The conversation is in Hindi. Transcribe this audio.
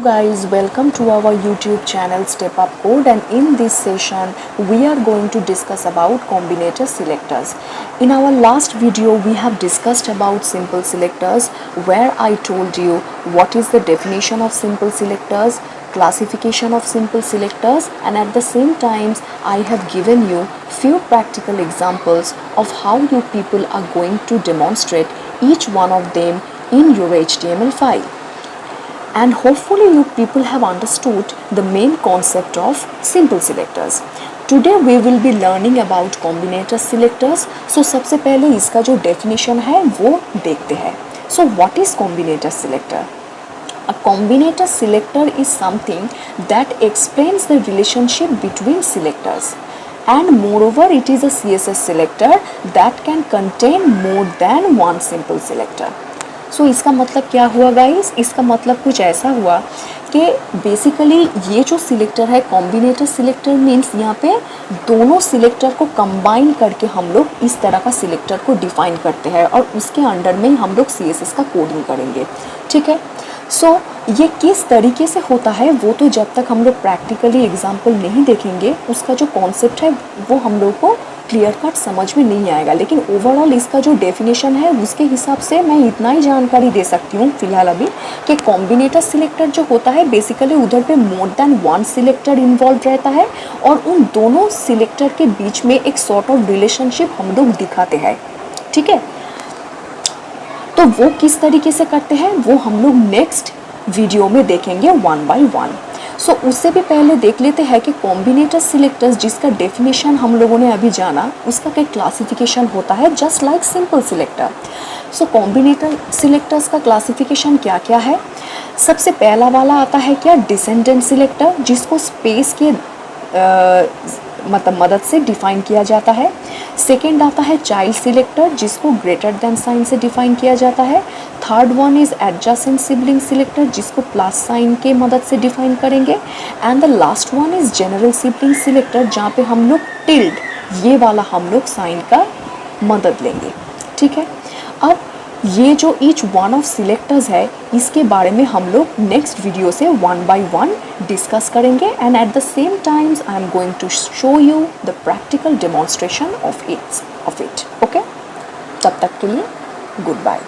Guys, welcome to our YouTube channel Step Up Code, and in this session we are going to discuss about combinator selectors. In our last video we have discussed about simple selectors, where I told you what is the definition of simple selectors, classification of simple selectors, and at the same time I have given you few practical examples of how you people are going to demonstrate each one of them in your HTML file. And hopefully you people have understood the main concept of simple selectors. Today we will be learning about combinator selectors. So सबसे पहले इसका जो definition है वो देखते हैं. So what is combinator selector? A combinator selector is something that explains the relationship between selectors, and moreover it is a CSS selector that can contain more than one simple selector. सो इसका मतलब क्या हुआ गाइस? इसका मतलब कुछ ऐसा हुआ कि बेसिकली ये जो सिलेक्टर है कॉम्बिनेटर सिलेक्टर मीन्स यहाँ पे दोनों सिलेक्टर को कंबाइन करके हम लोग इस तरह का सिलेक्टर को डिफाइन करते हैं और उसके अंडर में हम लोग CSS का कोडिंग करेंगे. ठीक है. सो ये किस तरीके से होता है वो तो जब तक हम लोग प्रैक्टिकली एग्जाम्पल नहीं देखेंगे उसका जो कॉन्सेप्ट है वो हम लोग को क्लियर कट समझ में नहीं आएगा. लेकिन ओवरऑल इसका जो डेफिनेशन है उसके हिसाब से मैं इतना ही जानकारी दे सकती हूँ फिलहाल अभी कि कॉम्बिनेटर सिलेक्टर जो होता है बेसिकली उधर पे more than one selector involve रहता है और उन दोनों सिलेक्टर के बीच में एक सॉर्ट ऑफ रिलेशनशिप हम लोग दिखाते हैं. ठीक है. तो वो किस तरीके से करते हैं वो हम लोग नेक्स्ट वीडियो में देखेंगे वन बाय वन. सो उससे भी पहले देख लेते हैं कि कॉम्बिनेटर सिलेक्टर्स जिसका डेफिनेशन हम लोगों ने अभी जाना उसका क्या क्लासिफिकेशन होता है जस्ट लाइक सिंपल सिलेक्टर. सो कॉम्बिनेटर सिलेक्टर्स का क्लासिफिकेशन क्या क्या है? सबसे पहला वाला आता है क्या? डिसेंडेंट सिलेक्टर, जिसको स्पेस के मदद से डिफाइन किया जाता है. सेकेंड आता है चाइल्ड सिलेक्टर, जिसको ग्रेटर देन साइन से डिफाइन किया जाता है. Third one is adjacent sibling selector, जिसको प्लस साइन के मदद से डिफाइन करेंगे. And the last one is general sibling selector, जहाँ पे हम लोग टिल्ड ये वाला हम लोग साइन का मदद लेंगे. ठीक है. अब ये जो ईच वन ऑफ सिलेक्टर्स है इसके बारे में हम लोग नेक्स्ट वीडियो से वन बाय वन डिस्कस करेंगे. And at the same times I am going to show you the practical demonstration of it. Okay. तब तक के लिए गुड बाय.